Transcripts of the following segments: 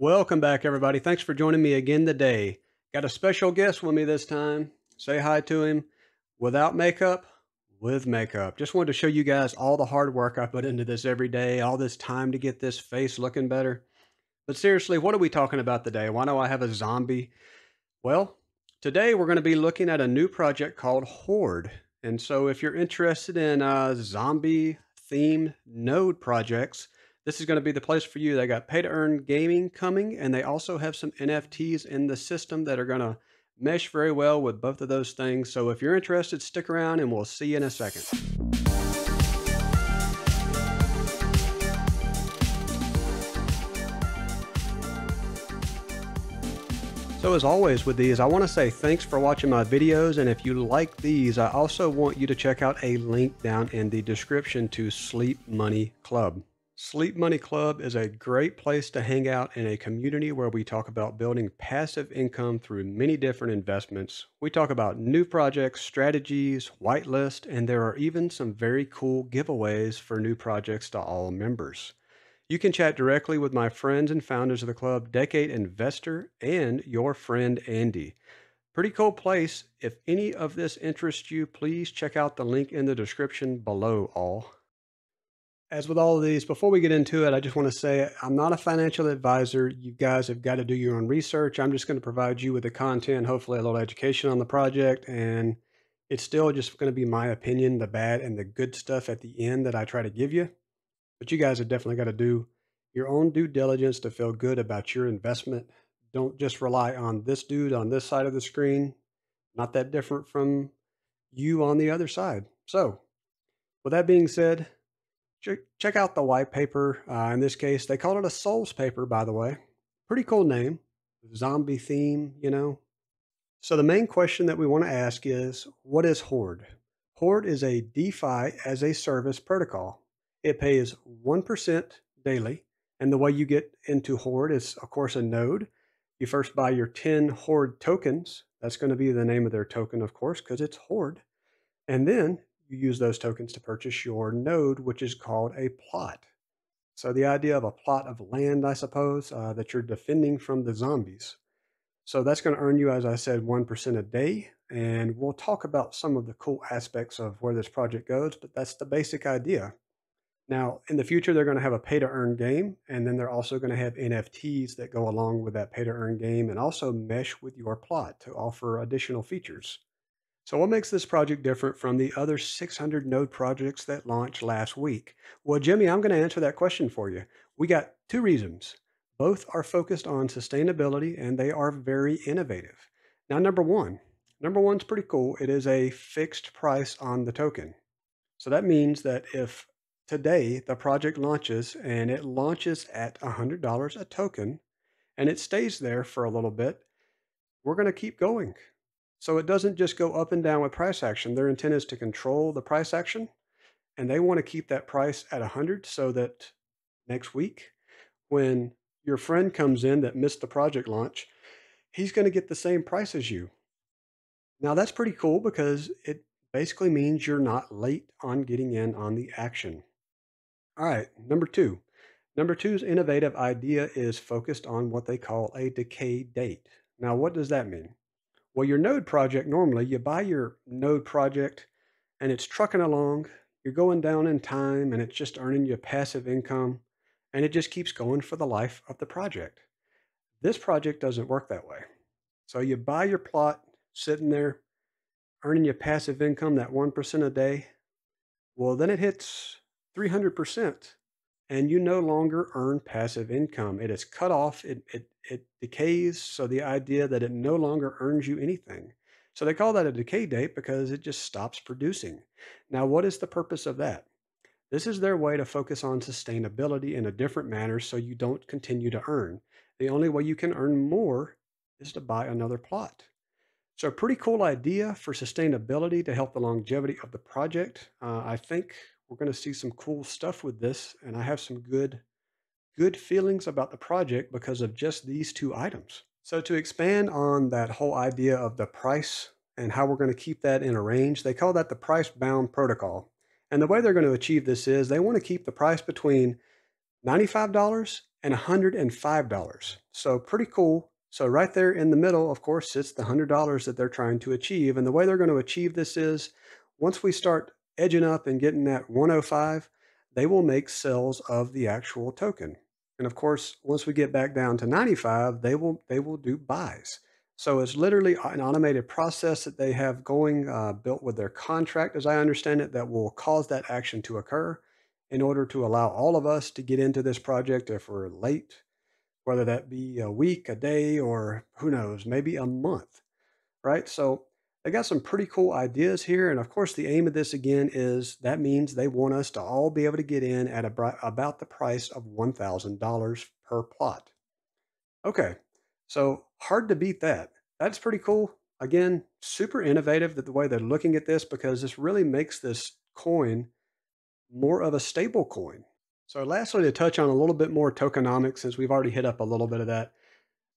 Welcome back, everybody. Thanks for joining me again today. Got a special guest with me this time. Say hi to him. Without makeup, with makeup. Just wanted to show you guys all the hard work I put into this every day, all this time to get this face looking better. But seriously, what are we talking about today? Why do I have a zombie? Well, today we're going to be looking at a new project called Horde. And so if you're interested in zombie themed node projects, this is going to be the place for you. They got pay to earn gaming coming, and they also have some NFTs in the system that are going to mesh very well with both of those things. So if you're interested, stick around and we'll see you in a second. So as always with these, I want to say thanks for watching my videos, and if you like these, I also want you to check out a link down in the description to Zzz Money Club. Zzz Money Club is a great place to hang out in a community where we talk about building passive income through many different investments. We talk about new projects, strategies, whitelist, and there are even some very cool giveaways for new projects to all members. You can chat directly with my friends and founders of the club, Decade Investor, and your friend Andy. Pretty cool place. If any of this interests you, please check out the link in the description below all. As with all of these, before we get into it, I just want to say I'm not a financial advisor. You guys have got to do your own research. I'm just going to provide you with the content, hopefully a little education on the project, and it's still just going to be my opinion, the bad and the good stuff at the end that I try to give you. But you guys have definitely got to do your own due diligence to feel good about your investment. Don't just rely on this dude on this side of the screen. Not that different from you on the other side. So, with that being said, check out the white paper. In this case, they call it a Souls paper, by the way. Pretty cool name. Zombie theme, you know. So, the main question that we want to ask is, what is Horde? Horde is a DeFi as a service protocol. It pays 1% daily. And the way you get into Horde is, of course, a node. You first buy your 10 Horde tokens. That's going to be the name of their token, of course, because it's Horde. And then you use those tokens to purchase your node, which is called a plot. So the idea of a plot of land, I suppose, that you're defending from the zombies. So that's going to earn you, as I said, 1% a day. And we'll talk about some of the cool aspects of where this project goes, but that's the basic idea. Now, in the future, they're going to have a pay-to-earn game, and then they're also going to have NFTs that go along with that pay-to-earn game and also mesh with your plot to offer additional features. So what makes this project different from the other 600 node projects that launched last week? Well, Jimmy, I'm going to answer that question for you. We got two reasons. Both are focused on sustainability, and they are very innovative. Now, number one's pretty cool. It is a fixed price on the token. So that means that if today the project launches and it launches at $100 a token and it stays there for a little bit, we're going to keep going. So it doesn't just go up and down with price action. Their intent is to control the price action, and they want to keep that price at 100 so that next week when your friend comes in that missed the project launch, he's going to get the same price as you. Now that's pretty cool because it basically means you're not late on getting in on the action. All right, number two. Number two's innovative idea is focused on what they call a decay date. Now, what does that mean? Well, your node project, normally you buy your node project and it's trucking along. You're going down in time and it's just earning you passive income and it just keeps going for the life of the project. This project doesn't work that way. So you buy your plot sitting there, earning you passive income, that 1% a day. Well, then it hits 300%, and you no longer earn passive income. It is cut off, it decays, so the idea that it no longer earns you anything. So they call that a decay date because it just stops producing. Now, what is the purpose of that? This is their way to focus on sustainability in a different manner so you don't continue to earn. The only way you can earn more is to buy another plot. So a pretty cool idea for sustainability to help the longevity of the project. I think we're going to see some cool stuff with this, and I have some good feelings about the project because of just these two items. So to expand on that whole idea of the price and how we're going to keep that in a range, they call that the price bound protocol. And the way they're going to achieve this is they want to keep the price between $95 and $105. So pretty cool. So right there in the middle, of course, sits the $100 that they're trying to achieve. And the way they're going to achieve this is once we start edging up and getting that 105, they will make sales of the actual token. And of course, once we get back down to 95, they will do buys. So it's literally an automated process that they have going built with their contract, as I understand it, that will cause that action to occur in order to allow all of us to get into this project if we're late, whether that be a week, a day, or who knows, maybe a month, right? So they got some pretty cool ideas here. And of course, the aim of this again is that means they want us to all be able to get in at about the price of $1,000 per plot. Okay, so hard to beat that. That's pretty cool. Again, super innovative that the way they're looking at this because this really makes this coin more of a stable coin. So lastly, to touch on a little bit more tokenomics, since we've already hit up a little bit of that,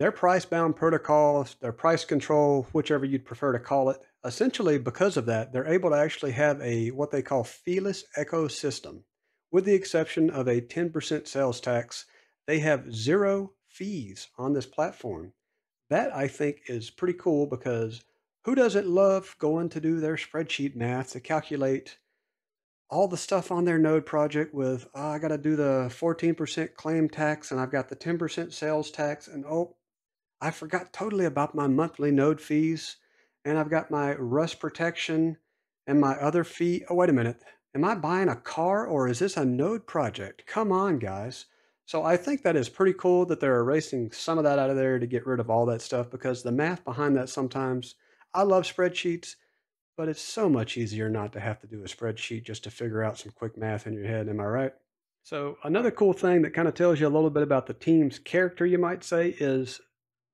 their price-bound protocols, their price control, whichever you'd prefer to call it, essentially because of that, they're able to actually have a what they call feeless ecosystem. With the exception of a 10% sales tax, they have zero fees on this platform. That I think is pretty cool because who doesn't love going to do their spreadsheet math to calculate all the stuff on their node project with, I got to do the 14% claim tax and I've got the 10% sales tax. And oh, I forgot totally about my monthly node fees. And I've got my rust protection and my other fee. Oh, wait a minute. Am I buying a car or is this a node project? Come on, guys. So I think that is pretty cool that they're erasing some of that out of there to get rid of all that stuff because the math behind that sometimes, I love spreadsheets, but it's so much easier not to have to do a spreadsheet just to figure out some quick math in your head. Am I right? So another cool thing that kind of tells you a little bit about the team's character, you might say, is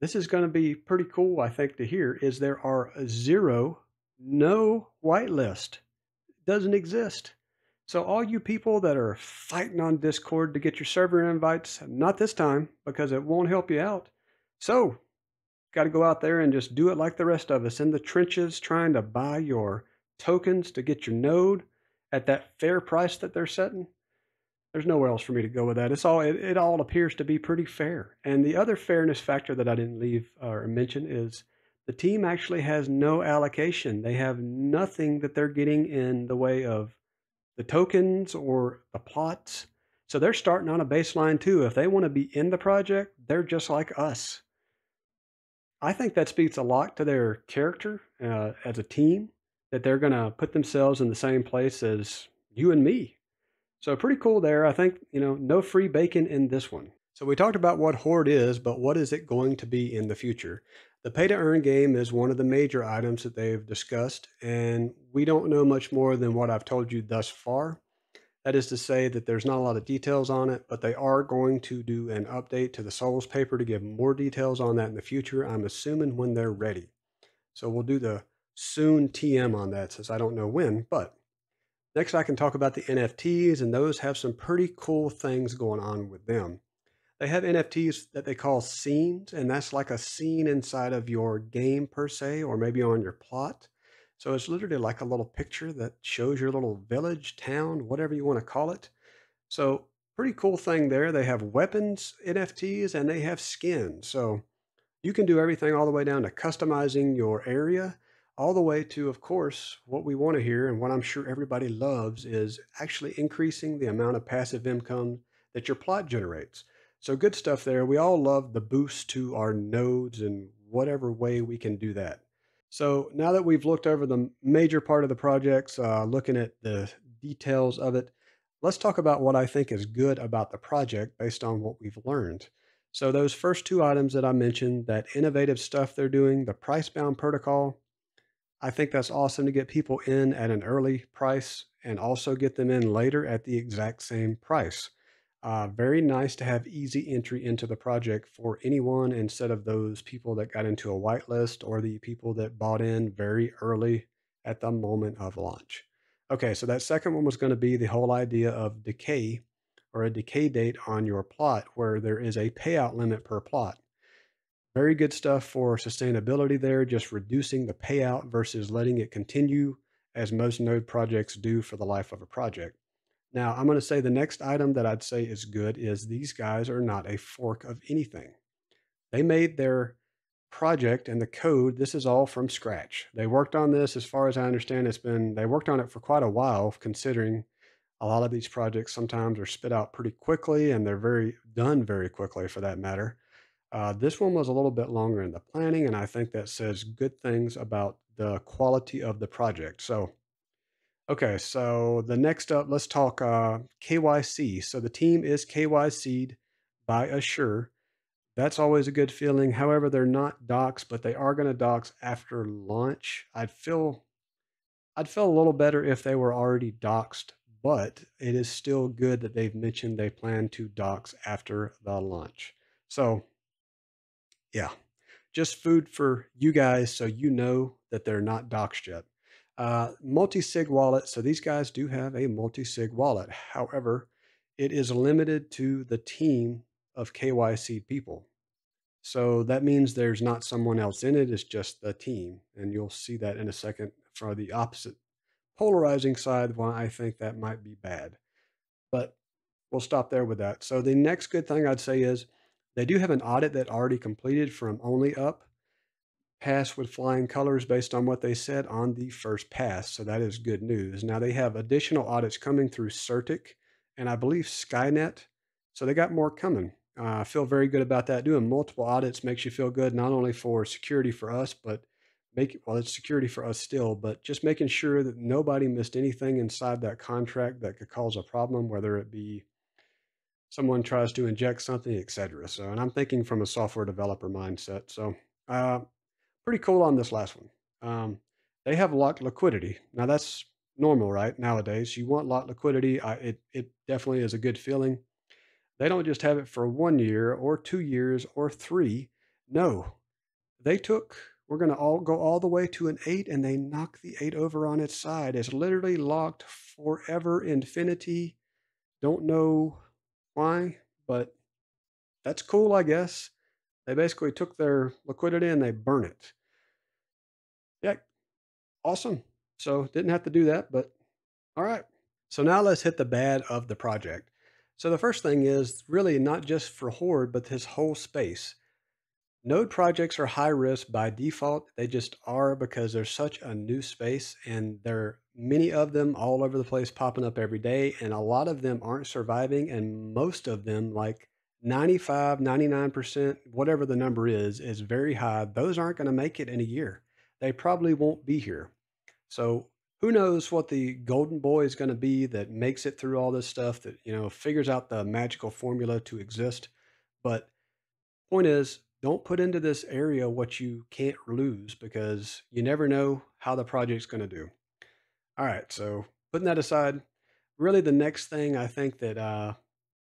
this is going to be pretty cool, I think, to hear, is there are zero, no whitelist. Doesn't exist. So all you people that are fighting on Discord to get your server invites, not this time, because it won't help you out. So got to go out there and just do it like the rest of us in the trenches, trying to buy your tokens to get your node at that fair price that they're setting. There's nowhere else for me to go with that. It all appears to be pretty fair. And the other fairness factor that I didn't leave or mention is the team actually has no allocation. They have nothing that they're getting in the way of the tokens or the plots. So they're starting on a baseline too. If they want to be in the project, they're just like us. I think that speaks a lot to their character as a team, that they're going to put themselves in the same place as you and me. So pretty cool there. I think, no free bacon in this one. So we talked about what Horde is, but what is it going to be in the future? The pay to earn game is one of the major items that they've discussed, and we don't know much more than what I've told you thus far. That is to say that there's not a lot of details on it, but they are going to do an update to the Souls paper to give more details on that in the future. I'm assuming when they're ready. So we'll do the soon TM on that since I don't know when, but next I can talk about the NFTs, and those have some pretty cool things going on with them. They have NFTs that they call scenes, and that's like a scene inside of your game per se, or maybe on your plot. So it's literally like a little picture that shows your little village, town, whatever you want to call it. So pretty cool thing there. They have weapons NFTs and they have skins. So you can do everything all the way down to customizing your area, all the way to, of course, what we want to hear and what I'm sure everybody loves is actually increasing the amount of passive income that your plot generates. So good stuff there. We all love the boost to our nodes and whatever way we can do that. So now that we've looked over the major part of the projects, looking at the details of it, let's talk about what I think is good about the project based on what we've learned. So those first two items that I mentioned, that innovative stuff they're doing, the price-bound protocol, I think that's awesome to get people in at an early price and also get them in later at the exact same price. Very nice to have easy entry into the project for anyone instead of those people that got into a whitelist or the people that bought in very early at the moment of launch. Okay, so that second one was going to be the whole idea of decay or a decay date on your plot where there is a payout limit per plot. Very good stuff for sustainability there, just reducing the payout versus letting it continue as most node projects do for the life of a project. Now, I'm going to say the next item that I'd say is good is these guys are not a fork of anything. They made their project and the code. This is all from scratch. They worked on this, as far as I understand, they worked on it for quite a while, considering a lot of these projects sometimes are spit out pretty quickly and they're very done very quickly for that matter. This one was a little bit longer in the planning, and I think that says good things about the quality of the project. So, okay, so the next up, let's talk KYC. So the team is KYC'd by Assure. That's always a good feeling. However, they're not docs, but they are going to docs after launch. I'd feel a little better if they were already doxed, but it is still good that they've mentioned they plan to dox after the launch. So, yeah, just food for you guys so you know that they're not doxed yet. Multi-sig wallet. So these guys do have a multi-sig wallet. However, it is limited to the team of KYC people. So that means there's not someone else in it. It's just the team. And you'll see that in a second for the opposite polarizing side, why I think that might be bad. But we'll stop there with that. So the next good thing I'd say is they do have an audit that already completed from Only Up, pass with flying colors based on what they said on the first pass. So that is good news. Now they have additional audits coming through Certic and I believe Skynet. So they got more coming. I feel very good about that. Doing multiple audits makes you feel good, not only for security for us, but it's security for us still, but just making sure that nobody missed anything inside that contract that could cause a problem, whether it be someone tries to inject something, etc. So, and I'm thinking from a software developer mindset. So, uh, pretty cool on this last one. They have locked liquidity. Now that's normal, right? Nowadays, you want locked liquidity. It definitely is a good feeling. They don't just have it for 1 year or 2 years or three. No, they took. We're going to all go all the way to an 8, and they knock the 8 over on its side. It's literally locked forever, infinity. Don't know why, but that's cool, I guess. They basically took their liquidity and they burn it. Yeah, awesome. So didn't have to do that, but all right. So now let's hit the bad of the project. So the first thing is really not just for Horde, but this whole space. Node projects are high risk by default. They just are because there's such a new space and there are many of them all over the place popping up every day. And a lot of them aren't surviving. And most of them, like 95, 99%, whatever the number is very high. Those aren't going to make it in a year. They probably won't be here. So who knows what the golden boy is going to be that makes it through all this stuff that, figures out the magical formula to exist. But point is, don't put into this area what you can't lose because you never know how the project's going to do. All right, so putting that aside, really the next thing I think that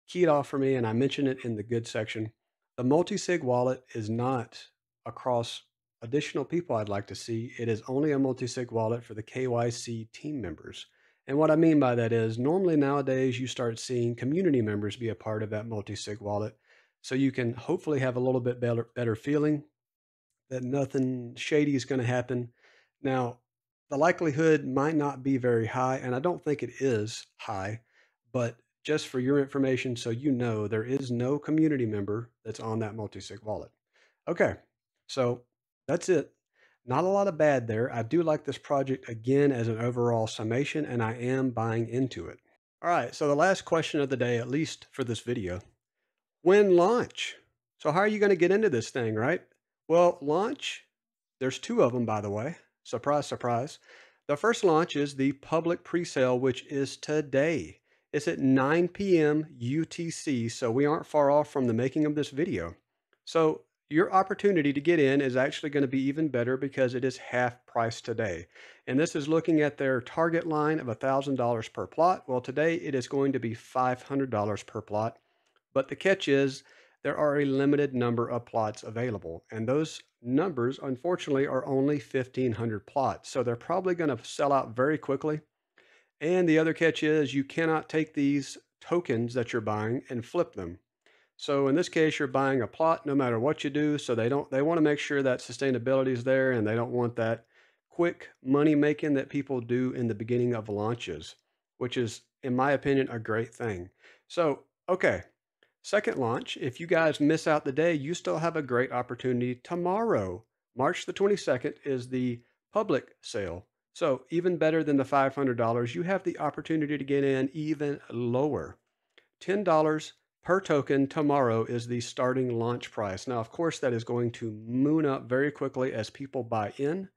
keyed off for me, and I mentioned it in the good section, the multi-sig wallet is not across additional people I'd like to see. It is only a multi-sig wallet for the KYC team members. And what I mean by that is normally nowadays you start seeing community members be a part of that multi-sig wallet. So you can hopefully have a little bit better feeling that nothing shady is going to happen. Now, the likelihood might not be very high, and I don't think it is high, but just for your information, so you know, there is no community member that's on that multi-sig wallet. Okay, so that's it. Not a lot of bad there. I do like this project again as an overall summation, and I am buying into it. All right, so the last question of the day, at least for this video. When launch? So how are you going to get into this thing, right? Well, launch, there's two of them, by the way. Surprise, surprise. The first launch is the public presale, which is today. It's at 9 p.m. UTC, so we aren't far off from the making of this video. So your opportunity to get in is actually going to be even better because it is half price today. And this is looking at their target line of $1,000 per plot. Well, today it is going to be $500 per plot. But the catch is there are a limited number of plots available. And those numbers, unfortunately, are only 1,500 plots. So they're probably going to sell out very quickly. And the other catch is you cannot take these tokens that you're buying and flip them. So in this case, you're buying a plot no matter what you do. So they want to make sure that sustainability is there and they don't want that quick money making that people do in the beginning of launches, which is in my opinion, a great thing. So, okay, second launch. If you guys miss out the day, you still have a great opportunity tomorrow. March the 22nd is the public sale. So, even better than the $500, you have the opportunity to get in even lower. $10 per token tomorrow is the starting launch price. Now, of course, that is going to moon up very quickly as people buy in,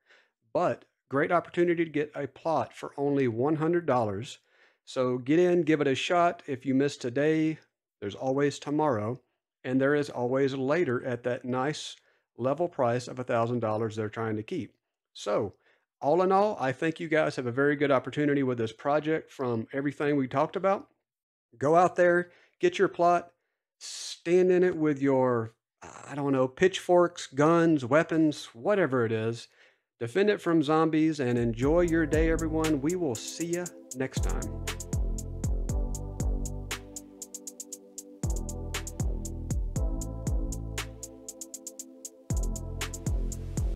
but great opportunity to get a plot for only $100. So get in, give it a shot. If you miss today, there's always tomorrow, and there is always later at that nice level price of $1,000 they're trying to keep. So, all in all, I think you guys have a very good opportunity with this project from everything we talked about. Go out there, get your plot, stand in it with your, I don't know, pitchforks, guns, weapons, whatever it is. Defend it from zombies and enjoy your day, everyone. We will see you next time.